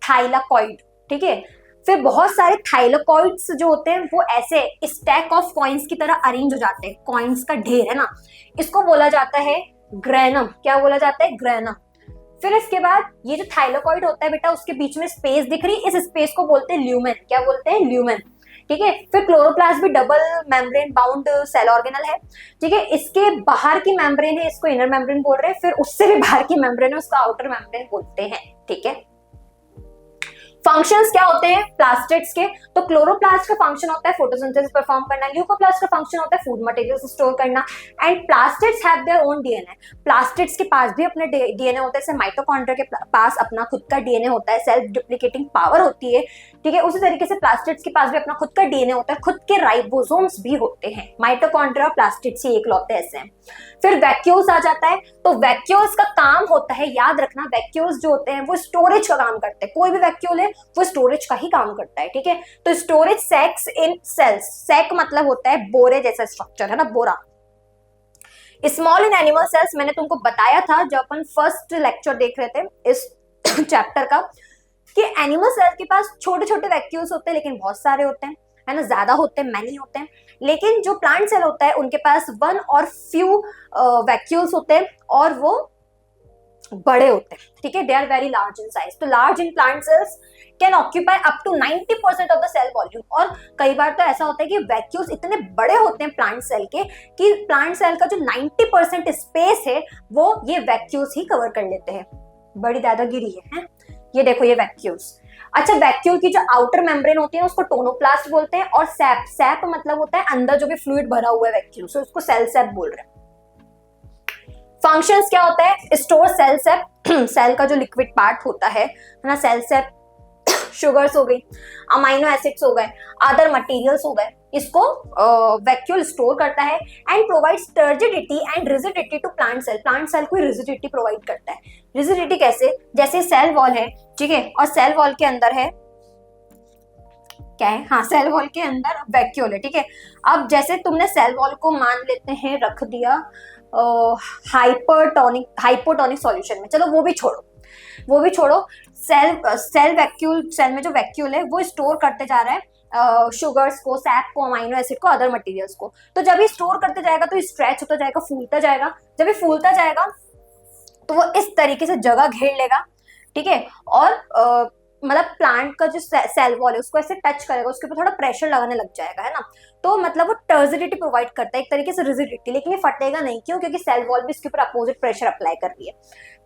थाइलाकॉइड, ठीक है। फिर बहुत सारे थाइलाकॉइड्स जो होते हैं वो ऐसे स्टैक ऑफ कॉइन्स की तरह अरेंज हो जाते हैं, कॉइन्स का ढेर है ना, इसको बोला जाता है ग्रेनम। क्या बोला जाता है? ग्रेनम। फिर इसके बाद ये जो थाइलाकॉइड होता है बेटा, उसके बीच में स्पेस दिख रही, इस स्पेस को बोलते हैं ल्यूमेन। क्या बोलते हैं? ल्यूमेन, ठीक है। फिर क्लोरोप्लास्ट भी double membrane bound cell organelle है, ठीक है। इसके बाहर की मेम्ब्रेन है, इसको इनर मेम्ब्रेन बोल रहे हैं, फिर उससे भी बाहर की मेम्ब्रेन है, उसको आउटर मेम्ब्रेन बोलते हैं, ठीक है। फंक्शंस क्या होते हैं प्लास्टिड्स के? तो क्लोरोप्लास्ट का फंक्शन होता है फोटोसिंथेसिस परफॉर्म करना, ल्यूकोप्लास्ट का फंक्शन होता है फूड मटेरियल्स स्टोर करना, and plastids have their own DNA. Plastids के पास भी अपने डीएनए होता है, जैसे माइटोकॉन्ड्रिया के पास अपना खुद का डीएनए होता है, सेल्फ डुप्लीकेटिंग पावर होती है, ठीक है। उसी तरीके से प्लास्टिड्स के पास भी अपना खुद का डीएनए होता है, खुद के राइबोसोम्स भी होते हैं। माइटोकॉन्ड्रिया प्लास्टिड्स ही एक लौते ऐसे हैं। फिर वैक्यूल्स आ जाता है, तो वैक्यूल्स का काम होता है, याद रखना, वैक्यूल्स जो होते हैं वो स्टोरेज का काम करते हैं। कोई भी वैक्यूल है वो स्टोरेज का ही काम करता है, ठीक है। तो स्टोरेज सैक्स इन सेल्स, सैक मतलब होता है बोरे जैसा स्ट्रक्चर, है ना, बोरा। स्मॉल इन एनिमल सेल्स, मैंने तुमको बताया था जब अपन फर्स्ट लेक्चर देख रहे थे इस चैप्टर का, कि एनिमल सेल के पास छोटे छोटे वैक्यूल्स होते हैं, लेकिन बहुत सारे होते हैं, है ना, ज्यादा होते हैं, मैनी होते हैं। लेकिन जो प्लांट सेल होता है उनके पास वन और फ्यू वैक्यूल्स होते हैं, और वो बड़े होते हैं, ठीक है। They are very large in size. तो large in plant cells can occupy up to 90% of the cell volume. और कई बार तो ऐसा होता है कि वैक्यूल्स इतने बड़े होते हैं प्लांट सेल के, कि प्लांट सेल का जो 90% स्पेस है वो ये वैक्यूल्स ही कवर कर लेते हैं। बड़ी दादागिरी है? ये देखो ये वैक्यूल्स। अच्छा, वैक्यूल की जो आउटर मेम्ब्रेन होती है उसको टोनोप्लास्ट बोलते हैं, और सैप, सैप मतलब होता है अंदर जो भी फ्लूइड भरा हुआ है वैक्यूल से, उसको सेल सैप बोल रहे हैं। फंक्शंस क्या होता है? स्टोर सेल सैप, सेल का जो लिक्विड पार्ट होता है ना, सेल सैप शुगर्स हो गई, अमाइनो एसिड्स हो गए, अदर मटेरियल्स हो गए, इसको वैक्यूल स्टोर करता है, and provides turgidity and rigidity to plant cell. Plant cell को रिजिडिटी प्रोवाइड करता है। रिजिडिटी कैसे? जैसे सेल वॉल है, ठीक है, और सेल वॉल के अंदर है क्या है? हाँ, सेल वॉल के अंदर वैक्यूल है, ठीक है। अब जैसे तुमने सेल वॉल को मान लेते हैं रख दिया हाइपोटोनिक सॉल्यूशन में, चलो वो भी छोड़ो, सेल वैक्यूल, सेल में जो वैक्यूल है वो स्टोर करते जा रहा है शुगर्स को, सैप को, अमाइनो एसिड को, अदर मटेरियल्स को। तो जब ये स्टोर करते जाएगा तो स्ट्रेच होता जाएगा, फूलता जाएगा। जब ये फूलता जाएगा तो वो इस तरीके से जगह घेर लेगा, ठीक है, और मतलब प्लांट का जो सेल वॉल है उसको ऐसे टच करेगा, उसके ऊपर थोड़ा प्रेशर लगाने लग जाएगा, है ना, तो मतलब वो टर्जिडिटी प्रोवाइड करता है, एक तरीके से रिजिडिटी, लेकिन ये फटेगा नहीं, क्यों, क्योंकि सेल वॉल भी इसके ऊपर अपोजिट प्रेशर अप्लाई कर रही है,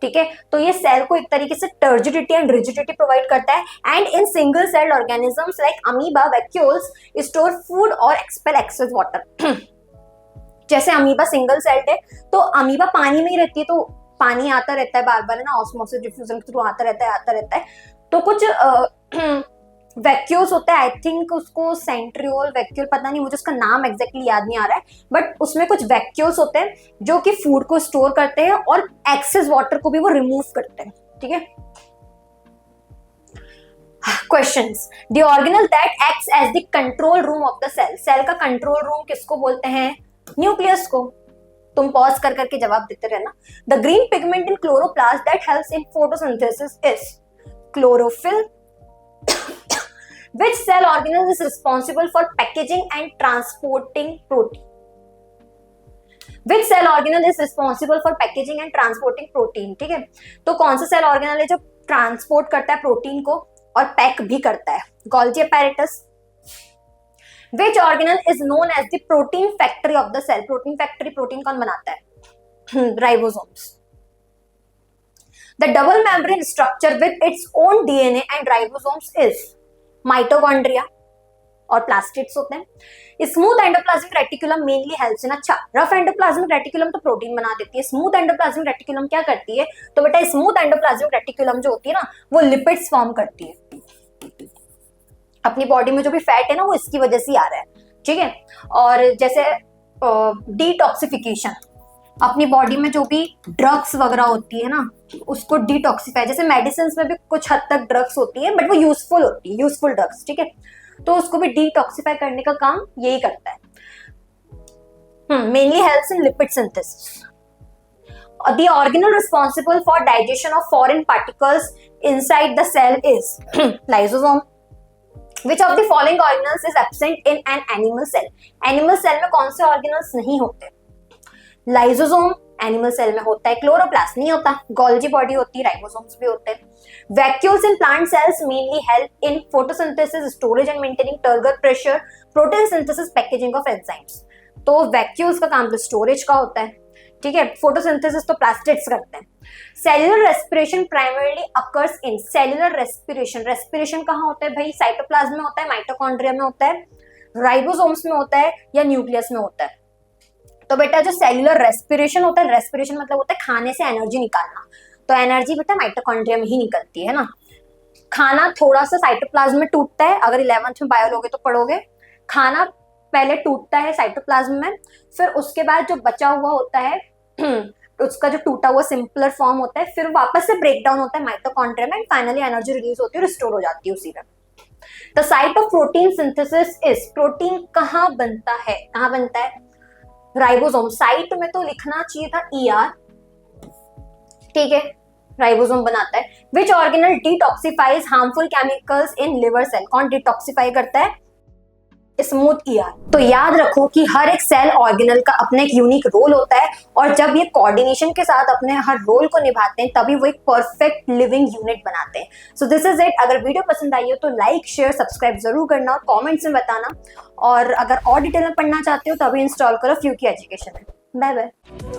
ठीक है। तो ये सेल को एक तरीके से टर्जिडिटी एंड रिजिडिटी प्रोवाइड करता है। And in single celled organisms like amoeba, vacuoles store food और एक्सपेल एक्सेस वाटर। जैसे अमीबा सिंगल सेल्ड है, तो अमीबा पानी में ही रहती है, तो पानी आता रहता है बार बार, है ना, ऑस्मोसिस डिफ्यूजन के थ्रू आता रहता है। तो कुछ वैक्यूल्स होता है, आई थिंक उसको सेंट्रियोल वैक्यूल, पता नहीं, मुझे उसका नाम एग्जैक्टली याद नहीं आ रहा है, बट उसमें कुछ वैक्यूल्स होते हैं जो कि फूड को स्टोर करते हैं और एक्सेस वाटर को भी वो रिमूव करते हैं, ठीक है। Questions, the organelle that acts as the control room of the cell, cell का कंट्रोल रूम किसको बोलते हैं, न्यूक्लियस को। तुम पॉज कर करके जवाब देते रहना। The green pigment in chloroplast that helps in photosynthesis is chlorophyll. Which cell organelle is responsible for packaging and transporting protein? Which cell organelle is responsible for packaging and transporting protein? ठीक है, तो कौन सा cell organelle है जो transport करता है protein को और पैक भी करता है, Golgi apparatus। Which organelle is known as the protein factory of the cell? Protein factory, protein कौन बनाता है, ribosomes. The double membrane structure with its own DNA and ribosomes is mitochondria और plastids होते हैं। Smooth endoplasmic reticulum mainly helps in, अच्छा, rough endoplasmic reticulum तो protein बना देती है, स्मूथ एंडोप्लाज्मिक रेटिकुलम क्या करती है, तो बेटा स्मूथ एंडोप्लाज्मिक रेटिकुलम जो होती है ना वो लिपिड्स फॉर्म करती है। अपनी बॉडी में जो भी फैट है ना वो इसकी वजह से आ रहा है, ठीक है। और जैसे डिटॉक्सिफिकेशन, अपनी बॉडी में जो भी ड्रग्स वगैरह होती है ना उसको डिटॉक्सिफाई, जैसे मेडिसिन में भी कुछ हद तक ड्रग्स होती है बट वो यूजफुल होती है, यूजफुल ड्रग्स, ठीक है, तो उसको भी डिटॉक्सिफाई करने का काम यही करता है। Mainly helps in lipid synthesis. The organelle responsible for digestion of foreign particles inside the cell is lysosome. Which of the following organelles is absent in an animal cell? Animal cell में कौन से organelles नहीं होते? Lysosome animal cell में होता है, chloroplast नहीं होता, गोल्जी बॉडी होती है, राइबोसोम्स भी होते हैं। Vacuoles in plant sales mainly help in photosynthesis, storage and maintaining turgor pressure, protein synthesis, packaging of enzymes. तो वैक्यूल्स का काम तो स्टोरेज का होता है, ठीक है, फोटोसिंथेसिस तो प्लास्टिड्स करते हैं। Cellular respiration primarily occurs in, cellular respiration, respiration कहाँ होता है भाई, साइटोप्लाज्म में होता है, माइटोकॉन्ड्रिया में होता है, राइबोसोम्स में होता है या न्यूक्लियस में होता है। तो बेटा जो सेलुलर रेस्पिरेशन होता है, रेस्पिरेशन मतलब होता है खाने से एनर्जी निकालना, तो एनर्जी बेटा माइटोकॉन्ड्रिया में ही निकलती है ना। खाना थोड़ा सा साइटोप्लाज्म में टूटता है, अगर 11th में बायो लोगे तो पढ़ोगे, खाना पहले टूटता है साइटोप्लाज्म में, फिर उसके बाद जो बचा हुआ होता है उसका जो टूटा हुआ सिंपलर फॉर्म होता है, फिर वापस से ब्रेक डाउन होता है माइटोकॉन्ड्रिया में, फाइनली एनर्जी रिलीज होती है, रिस्टोर हो जाती है उसी में। The site of protein synthesis is, protein कहाँ बनता है, कहाँ बनता है, राइबोसोम। साइट में तो लिखना चाहिए था ER, ठीक है, राइबोसोम बनाता है। Which organelle detoxifies harmful chemicals in liver cell, कौन डिटॉक्सिफाई करता है, स्मूथ ER। तो याद रखो कि हर एक सेल ऑर्गेनल का अपना एक यूनिक रोल होता है और जब ये कोऑर्डिनेशन के साथ अपने हर रोल को निभाते हैं तभी वो एक परफेक्ट लिविंग यूनिट बनाते हैं। So this is it. अगर वीडियो पसंद आई हो तो लाइक शेयर सब्सक्राइब जरूर करना और कमेंट्स में बताना, और अगर और डिटेल में पढ़ना चाहते हो तो अभी इंस्टॉल करो फ्यूकी एजुकेशन। Bye bye.